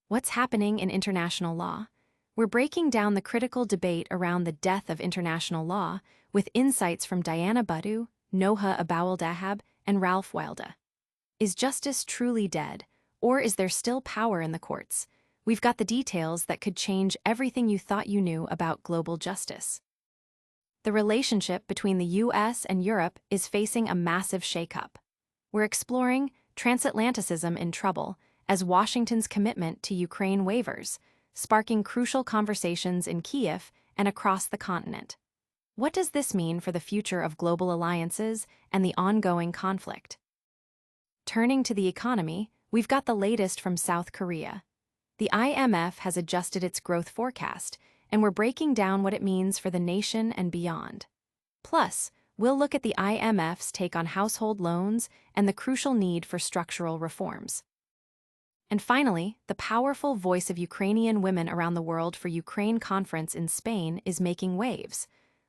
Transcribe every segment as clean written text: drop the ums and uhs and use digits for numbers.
What's happening in international law? We're breaking down the critical debate around the death of international law with insights from Diana Buttu, Noha Aboueldahab, and Ralph Wilde. Is justice truly dead, or is there still power in the courts? We've got the details that could change everything you thought you knew about global justice. The relationship between the US and Europe is facing a massive shakeup. We're exploring Transatlanticism in trouble as Washington's commitment to Ukraine wavers, sparking crucial conversations in Kyiv and across the continent. What does this mean for the future of global alliances and the ongoing conflict? Turning to the economy, we've got the latest from South Korea. The IMF has adjusted its growth forecast, and we're breaking down what it means for the nation and beyond. Plus, we'll look at the IMF's take on household loans and the crucial need for structural reforms. And finally, the powerful voice of Ukrainian women around the world for Ukraine Conference in Spain is making waves.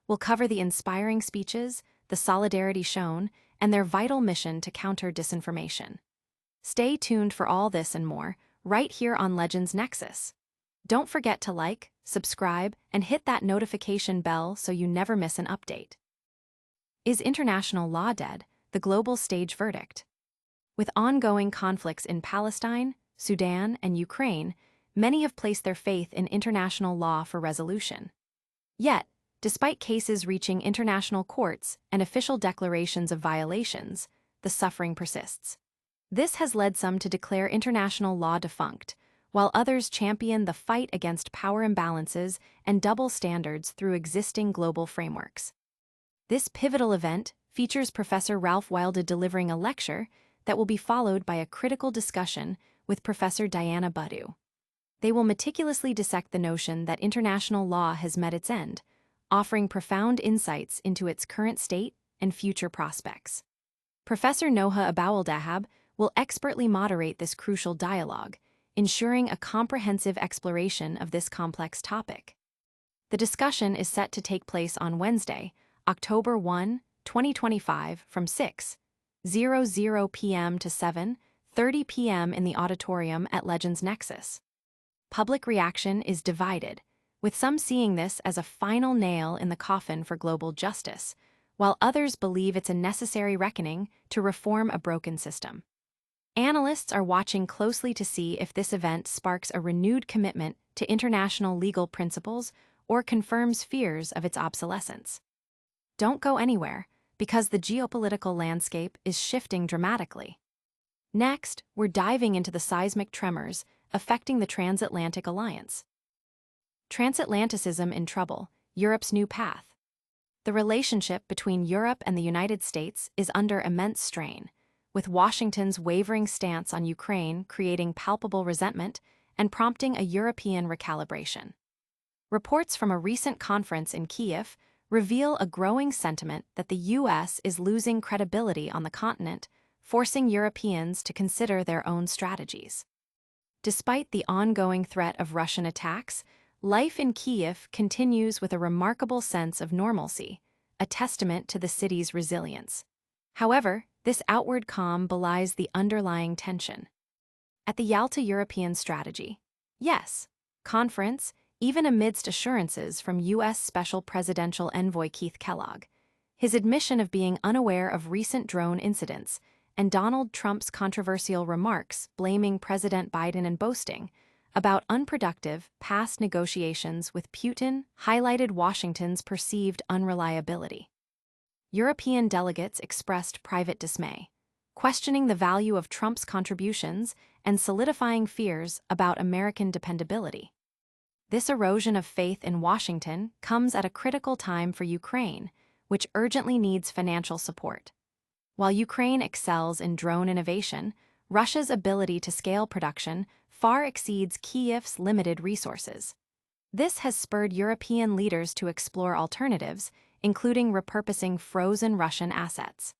We'll cover the inspiring speeches, the solidarity shown, and their vital mission to counter disinformation. Stay tuned for all this and more, right here on Legends Nexus. Don't forget to like, subscribe, and hit that notification bell so you never miss an update. Is international law dead? The global stage verdict. With ongoing conflicts in Palestine, Sudan, and Ukraine, many have placed their faith in international law for resolution. Yet, despite cases reaching international courts and official declarations of violations, the suffering persists. This has led some to declare international law defunct, while others champion the fight against power imbalances and double standards through existing global frameworks. This pivotal event features Professor Ralph Wilde delivering a lecture that will be followed by a critical discussion with Professor Diana Buttu. They will meticulously dissect the notion that international law has met its end, offering profound insights into its current state and future prospects. Professor Noha Aboueldahab will expertly moderate this crucial dialogue, ensuring a comprehensive exploration of this complex topic. The discussion is set to take place on Wednesday, October 1, 2025, from 6:00 p.m. to 7:30 p.m. in the auditorium at Legends Nexus. Public reaction is divided, with some seeing this as a final nail in the coffin for global justice, while others believe it's a necessary reckoning to reform a broken system. Analysts are watching closely to see if this event sparks a renewed commitment to international legal principles or confirms fears of its obsolescence. Don't go anywhere, because the geopolitical landscape is shifting dramatically. Next, we're diving into the seismic tremors affecting the Transatlantic Alliance. Transatlanticism in trouble, Europe's new path. The relationship between Europe and the United States is under immense strain, with Washington's wavering stance on Ukraine creating palpable resentment and prompting a European recalibration. Reports from a recent conference in Kyiv reveal a growing sentiment that the US is losing credibility on the continent, forcing Europeans to consider their own strategies. Despite the ongoing threat of Russian attacks, life in Kyiv continues with a remarkable sense of normalcy, a testament to the city's resilience. However, this outward calm belies the underlying tension. At the Yalta European Strategy, conference, even amidst assurances from U.S. Special Presidential Envoy Keith Kellogg, his admission of being unaware of recent drone incidents, and Donald Trump's controversial remarks blaming President Biden and boasting about unproductive past negotiations with Putin highlighted Washington's perceived unreliability. European delegates expressed private dismay, questioning the value of Trump's contributions and solidifying fears about American dependability. This erosion of faith in Washington comes at a critical time for Ukraine, which urgently needs financial support. While Ukraine excels in drone innovation, Russia's ability to scale production far exceeds Kyiv's limited resources. This has spurred European leaders to explore alternatives, including repurposing frozen Russian assets.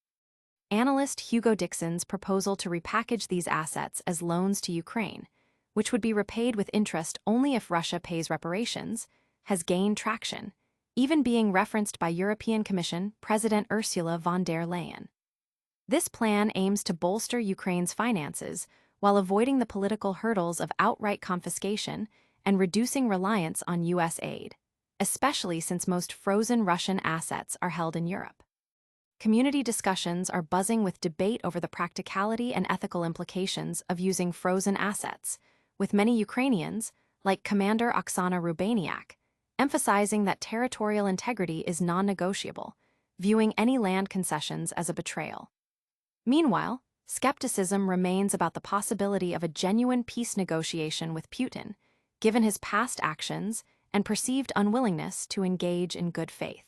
Analyst Hugo Dixon's proposal to repackage these assets as loans to Ukraine, which would be repaid with interest only if Russia pays reparations, has gained traction, even being referenced by European Commission President Ursula von der Leyen. This plan aims to bolster Ukraine's finances while avoiding the political hurdles of outright confiscation and reducing reliance on U.S. aid, especially since most frozen Russian assets are held in Europe. Community discussions are buzzing with debate over the practicality and ethical implications of using frozen assets, with many Ukrainians, like Commander Oksana Rubaniak, emphasizing that territorial integrity is non-negotiable, viewing any land concessions as a betrayal. Meanwhile, skepticism remains about the possibility of a genuine peace negotiation with Putin, given his past actions and perceived unwillingness to engage in good faith.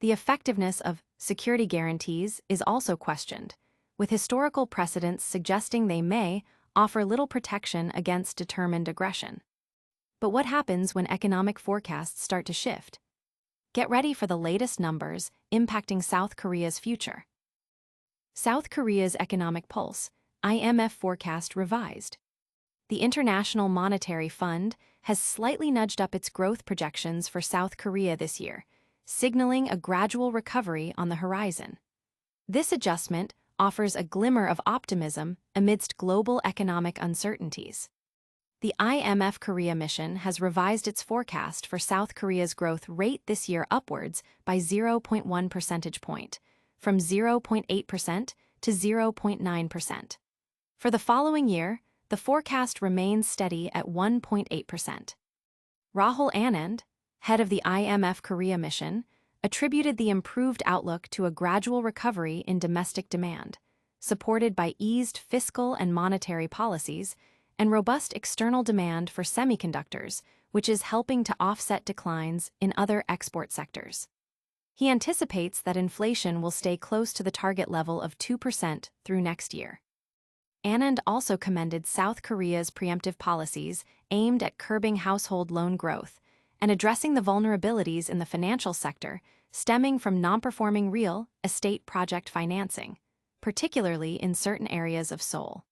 The effectiveness of security guarantees is also questioned, with historical precedents suggesting they may offer little protection against determined aggression. But what happens when economic forecasts start to shift? Get ready for the latest numbers impacting South Korea's future. South Korea's economic pulse, IMF forecast revised. The International Monetary Fund has slightly nudged up its growth projections for South Korea this year, signaling a gradual recovery on the horizon. This adjustment offers a glimmer of optimism amidst global economic uncertainties. The IMF Korea mission has revised its forecast for South Korea's growth rate this year upwards by 0.1 percentage point, from 0.8% to 0.9%. For the following year, the forecast remains steady at 1.8%. Rahul Anand, head of the IMF Korea mission, attributed the improved outlook to a gradual recovery in domestic demand, supported by eased fiscal and monetary policies and robust external demand for semiconductors, which is helping to offset declines in other export sectors. He anticipates that inflation will stay close to the target level of 2% through next year. Anand also commended South Korea's preemptive policies aimed at curbing household loan growth and addressing the vulnerabilities in the financial sector stemming from non-performing real estate project financing, particularly in certain areas of Seoul.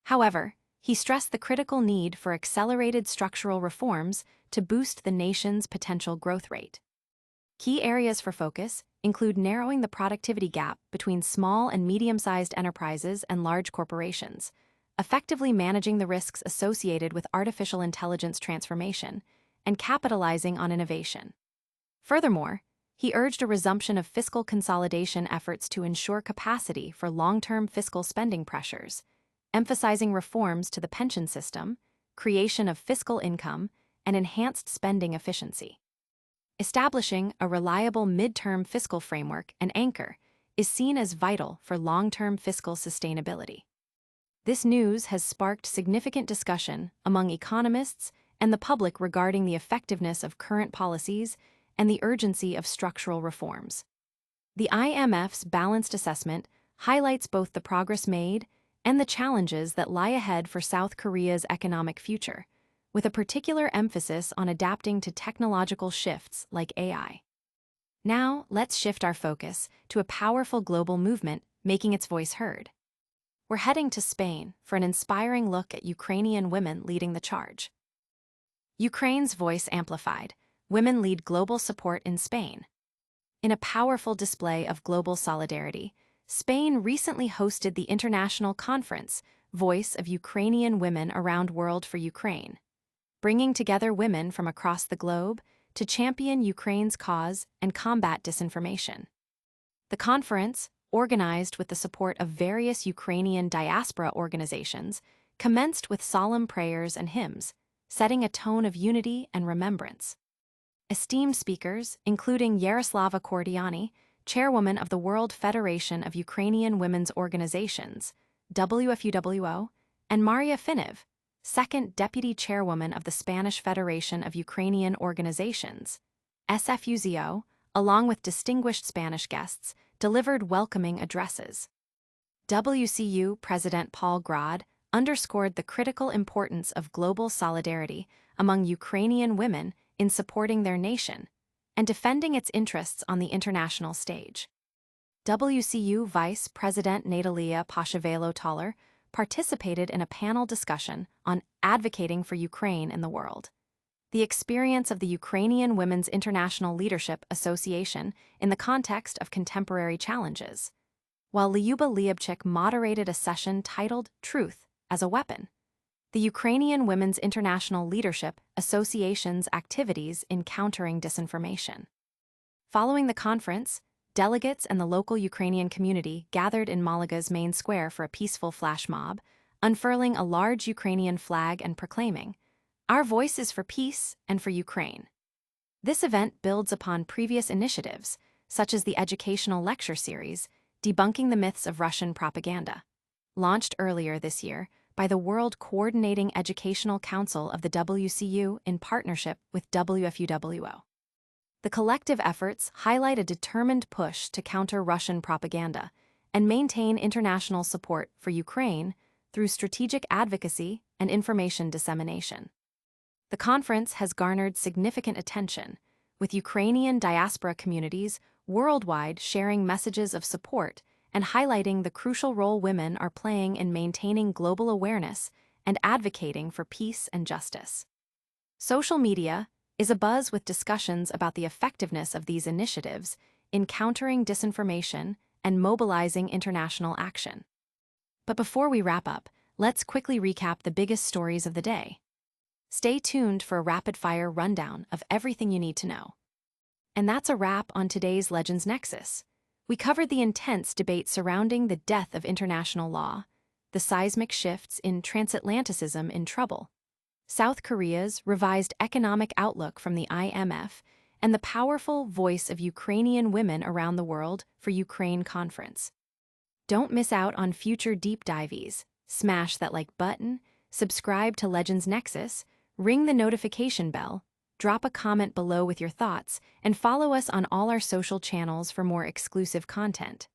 However, he stressed the critical need for accelerated structural reforms to boost the nation's potential growth rate. Key areas for focus include narrowing the productivity gap between small and medium-sized enterprises and large corporations, effectively managing the risks associated with artificial intelligence transformation, and capitalizing on innovation. Furthermore, he urged a resumption of fiscal consolidation efforts to ensure capacity for long-term fiscal spending pressures, emphasizing reforms to the pension system, creation of fiscal income, and enhanced spending efficiency. Establishing a reliable mid-term fiscal framework and anchor is seen as vital for long-term fiscal sustainability. This news has sparked significant discussion among economists and the public regarding the effectiveness of current policies and the urgency of structural reforms. The IMF's balanced assessment highlights both the progress made and the challenges that lie ahead for South Korea's economic future, with a particular emphasis on adapting to technological shifts like AI. Now, let's shift our focus to a powerful global movement making its voice heard. We're heading to Spain for an inspiring look at Ukrainian women leading the charge. Ukraine's voice amplified. Women lead global support in Spain. In a powerful display of global solidarity, Spain recently hosted the international conference, Voice of Ukrainian Women Around World for Ukraine, bringing together women from across the globe to champion Ukraine's cause and combat disinformation. The conference, organized with the support of various Ukrainian diaspora organizations, commenced with solemn prayers and hymns, setting a tone of unity and remembrance. Esteemed speakers, including Yaroslava Kordiani, chairwoman of the World Federation of Ukrainian Women's Organizations, WFUWO, and Maria Finiv, second deputy chairwoman of the Spanish Federation of Ukrainian Organizations, SFUZO, along with distinguished Spanish guests, delivered welcoming addresses. WCU President Paul Grad underscored the critical importance of global solidarity among Ukrainian women in supporting their nation and defending its interests on the international stage. WCU Vice President Natalia Pashavelo-Toller participated in a panel discussion on advocating for Ukraine in the world, the experience of the Ukrainian Women's International Leadership Association in the context of contemporary challenges, while Lyuba Liubchik moderated a session titled Truth as a weapon. The Ukrainian Women's International Leadership Association's activities in countering disinformation. Following the conference, delegates and the local Ukrainian community gathered in Malaga's main square for a peaceful flash mob, unfurling a large Ukrainian flag and proclaiming, "Our voice is for peace and for Ukraine." This event builds upon previous initiatives, such as the educational lecture series, Debunking the Myths of Russian Propaganda, launched earlier this year by the World Coordinating Educational Council of the WCU in partnership with WFUWO. The collective efforts highlight a determined push to counter Russian propaganda and maintain international support for Ukraine through strategic advocacy and information dissemination. The conference has garnered significant attention, with Ukrainian diaspora communities worldwide sharing messages of support and highlighting the crucial role women are playing in maintaining global awareness and advocating for peace and justice. Social media is abuzz with discussions about the effectiveness of these initiatives in countering disinformation and mobilizing international action. But before we wrap up, let's quickly recap the biggest stories of the day. Stay tuned for a rapid-fire rundown of everything you need to know. And that's a wrap on today's Legends Nexus. We covered the intense debate surrounding the death of international law, the seismic shifts in transatlanticism in trouble, South Korea's revised economic outlook from the IMF, and the powerful voice of Ukrainian women around the world for Ukraine Conference. Don't miss out on future deep dives. Smash that like button, subscribe to Legends Nexus, ring the notification bell, drop a comment below with your thoughts, and follow us on all our social channels for more exclusive content.